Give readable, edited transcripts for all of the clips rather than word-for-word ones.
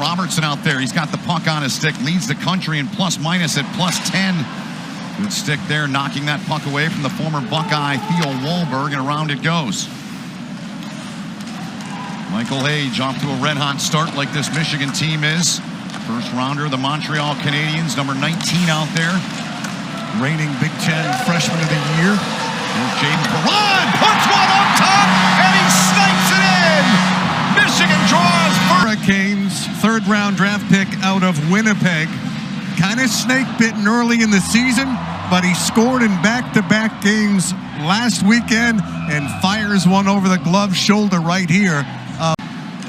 Robertson out there. He's got the puck on his stick, leads the country in plus-minus at +10. Good stick there, knocking that puck away from the former Buckeye Theo Wahlberg, and around it goes. Michael Hage off to a red-hot start like this Michigan team is. First rounder of the Montreal Canadiens, number 19 out there. Reigning Big Ten Freshman of the Year. There's Jaden Perron, puts one up top, and he snipes it in! Michigan draws first. Hurricanes, third-round draft pick out of Winnipeg. Kind of snake-bitten early in the season, but he scored in back-to-back games last weekend and fires one over the glove shoulder right here.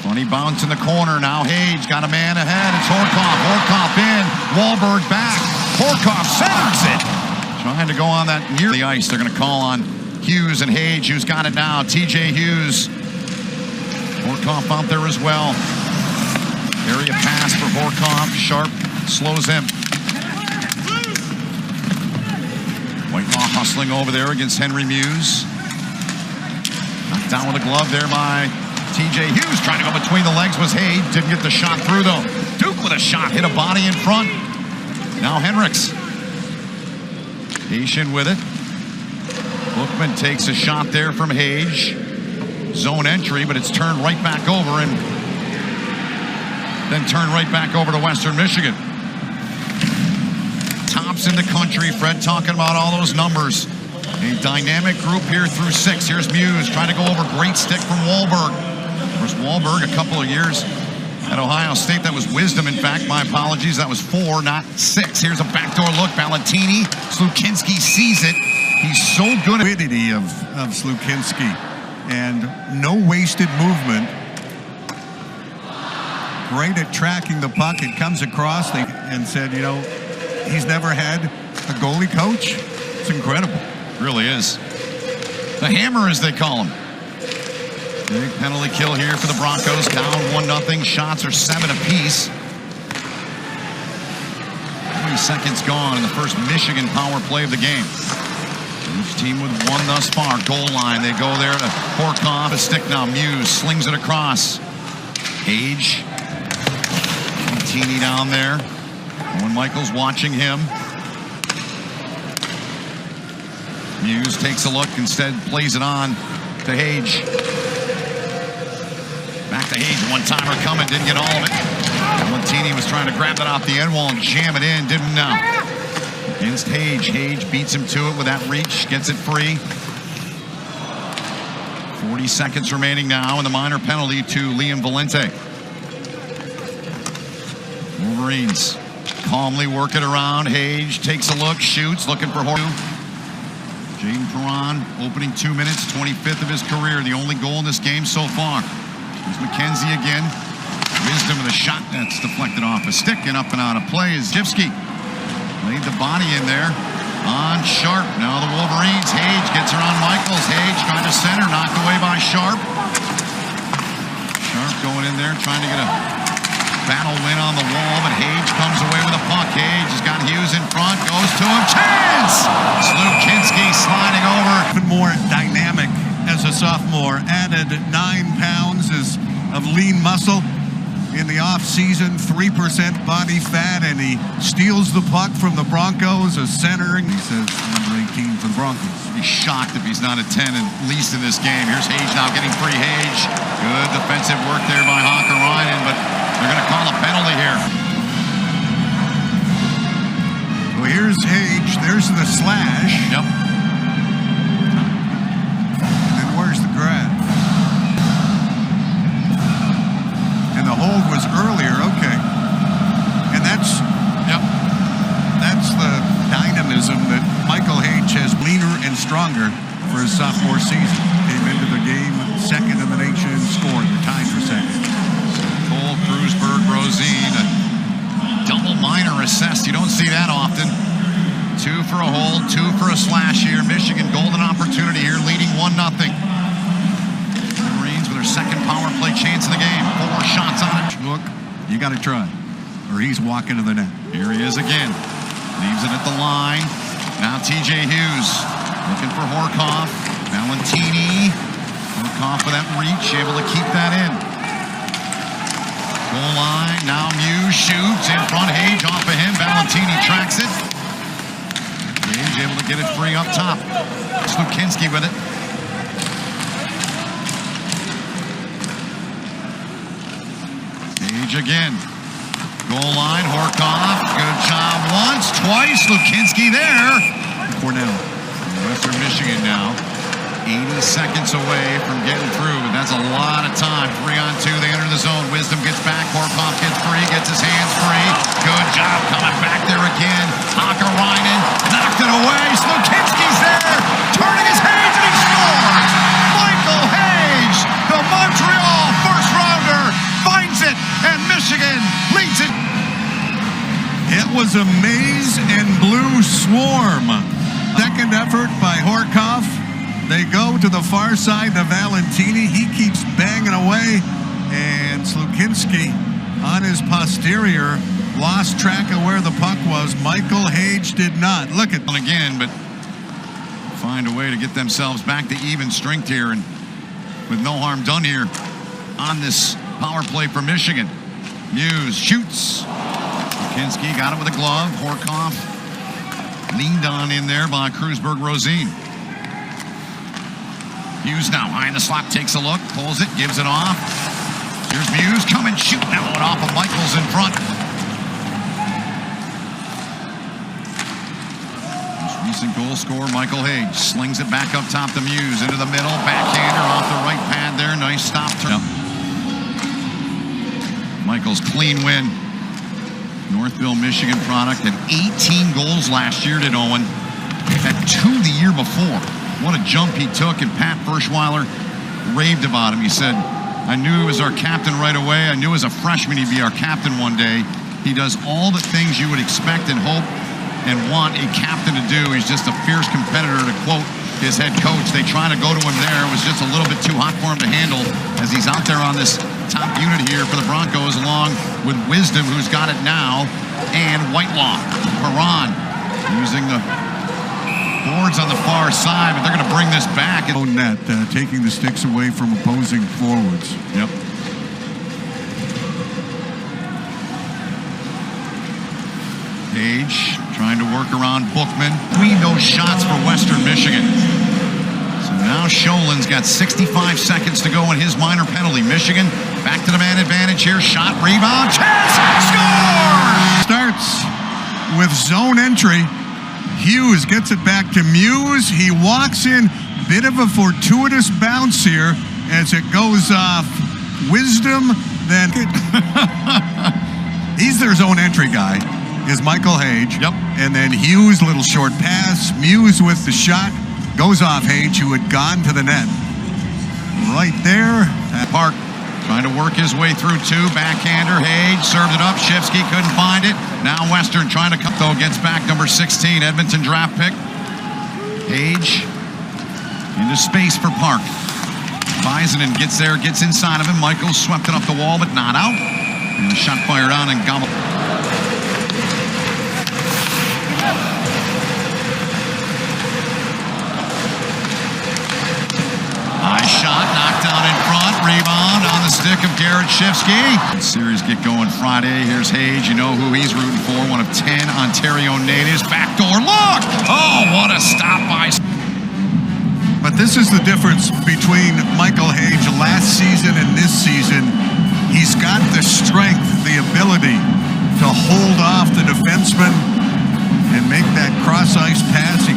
Funny bounce in the corner. Now Hage got a man ahead. It's Horkoff. Horkoff in. Wahlberg back. Horkoff centers it. Trying to go on that near the ice. They're going to call on Hughes and Hage, who's got it now. TJ Hughes. Horkoff out there as well. Area pass for Horkoff. Sharp slows him. Whitelaw hustling over there against Henry Muse. Knocked down with a glove there by TJ Hughes. Trying to go between the legs was Hage. Didn't get the shot through though. Duke with a shot. Hit a body in front. Now Henricks. Patient with it. Bookman takes a shot there from Hage. Zone entry, but it's turned right back over and then turned right back over to Western Michigan. Tops in the country. Fred talking about all those numbers. A dynamic group here through 6. Here's Muse trying to go over. Great stick from Wahlberg. Of course, Wahlberg a couple of years at Ohio State. That was Wisdom, in fact. My apologies. That was 4, not 6. Here's a backdoor look. Valentini. Slukinski sees it. He's so good at fluidity of Slukinski and no wasted movement. Great at tracking the puck. It comes across and said, you know, he's never had a goalie coach. It's incredible. Really is. The hammer, as they call him. Big penalty kill here for the Broncos. Down 1-0. Shots are 7 apiece. 20 seconds gone in the first Michigan power play of the game. Each team with 1 thus far. Goal line. They go there to Horkoff. A stick now. Muse slings it across. Hage. Teeny down there. Owen Michaels watching him. Muse takes a look. Instead plays it on to Hage. Back to Hage. One-timer coming. Didn't get all of it. Valentini was trying to grab that off the end wall and jam it in. Didn't know. Against Hage. Hage beats him to it with that reach. Gets it free. 40 seconds remaining now, and the minor penalty to Liam Valente. Wolverines calmly work it around. Hage takes a look, shoots, looking for Horkoff. Jaden Perron, opening 2 minutes, 25th of his career. The only goal in this game so far. Here's McKenzie again. Wisdom with a shot that's deflected off a stick, and up and out of play is Jivsky. Laid the body in there on Sharp. Now the Wolverines. Hage gets around Michaels. Hage trying to center, knocked away by Sharp. Sharp going in there, trying to get a battle win on the wall, but Hage comes away with a puck. Hage has got Hughes in front, goes to him. Chance! Slukinski sliding over. Even more dynamic as a sophomore. Added 9 pounds of lean muscle in the offseason, 3% body fat, and he steals the puck from the Broncos, a centering. He says number 18 for the Broncos. He's shocked if he's not a 10, at least in this game. Here's Hage now getting free. Hage. Good defensive work there by Hawker Ryan, but they're going to call a penalty here. Well, here's Hage. There's the slash. Yep. And then where's the grab? And the hold was earlier. Okay. And that's the dynamism that Michael Hage has, leaner and stronger for his sophomore season. Came into the game second in the nation in scoring. They're tied for second. Cole, Krusberg, Rosine, a double minor assessed. You don't see that often. 2 for a hold, 2 for a slash here. Michigan, golden opportunity here, leading 1-0. Marines with their second power play chance of the game. 4 shots on it. Look, you got to try, or he's walking to the net. Here he is again. Leaves it at the line. Now TJ Hughes looking for Horkoff. Valentini. Horkoff with that reach, able to keep that in. Goal line, now Muse shoots in front. Hage off of him. Valentini tracks it. Hage able to get it free up top. Slukinski with it. Hage again. Goal line. Horkoff. Good job once, twice. Slukinski there. Cornell. Western Michigan now. 80 seconds away from getting through, but that's a lot of time. 3-on-2, they enter the zone. Wisdom gets back. Horkoff gets free, gets his hands free. Good job coming back there again. Hakkarainen knocked it away. Slukinski's there, turning his Hage, and he scores! Michael Hage, the Montreal first-rounder, finds it, and Michigan leads it. It was a maize and blue swarm. Second effort by Horkoff. They go to the far side to Valentini. He keeps banging away. And Slukinski on his posterior lost track of where the puck was. Michael Hage did not. Look at again, but find a way to get themselves back to even strength here. And with no harm done here on this power play for Michigan. Muse shoots. Slukinski got it with a glove. Horkoff leaned on in there by Krusberg-Rosine. Muse now high in the slot, takes a look, pulls it, gives it off. Here's Muse coming, shooting that one off of Michaels in front. Most recent goal scorer, Michael Hage, slings it back up top to Muse, into the middle, backhander off the right pad there, nice stop. Michaels clean win. Northville, Michigan product, had 18 goals last year, did Owen. Had 2 the year before. What a jump he took, and Pat Ferschweiler raved about him. He said, I knew he was our captain right away. I knew as a freshman he'd be our captain one day. He does all the things you would expect and hope and want a captain to do. He's just a fierce competitor, to quote his head coach. They try to go to him there. It was just a little bit too hot for him to handle as he's out there on this top unit here for the Broncos, along with Wisdom, who's got it now, and Whitelaw. Perron using the boards on the far side, but they're going to bring this back. net, taking the sticks away from opposing forwards. Yep. Hage trying to work around Bookman. Between those shots for Western Michigan. So now Scholen's got 65 seconds to go in his minor penalty. Michigan back to the man advantage here. Shot, rebound, chance, score! Starts with zone entry. Hughes gets it back to Muse. He walks in. Bit of a fortuitous bounce here as it goes off Wisdom. Then he's their zone entry guy, is Michael Hage. Yep. And then Hughes, little short pass. Muse with the shot. Goes off Hage, who had gone to the net. Right there. Park trying to work his way through two. Backhander, Hage served it up. Shifsky couldn't find it. Now Western trying to cut, though, gets back number 16, Edmonton draft pick. Hage into space for Park. Beisenen gets there, gets inside of him. Michaels swept it up the wall, but not out. And the shot fired on and gobbled. High shot, knocked down in front. Rebound on the stick of Garrett Shifsky. Series get going Friday. Here's Hage. You know who he's rooting for. One of 10 Ontario natives. Backdoor look. Oh, what a stop by. But this is the difference between Michael Hage last season and this season. He's got the strength, the ability to hold off the defenseman and make that cross-ice pass. He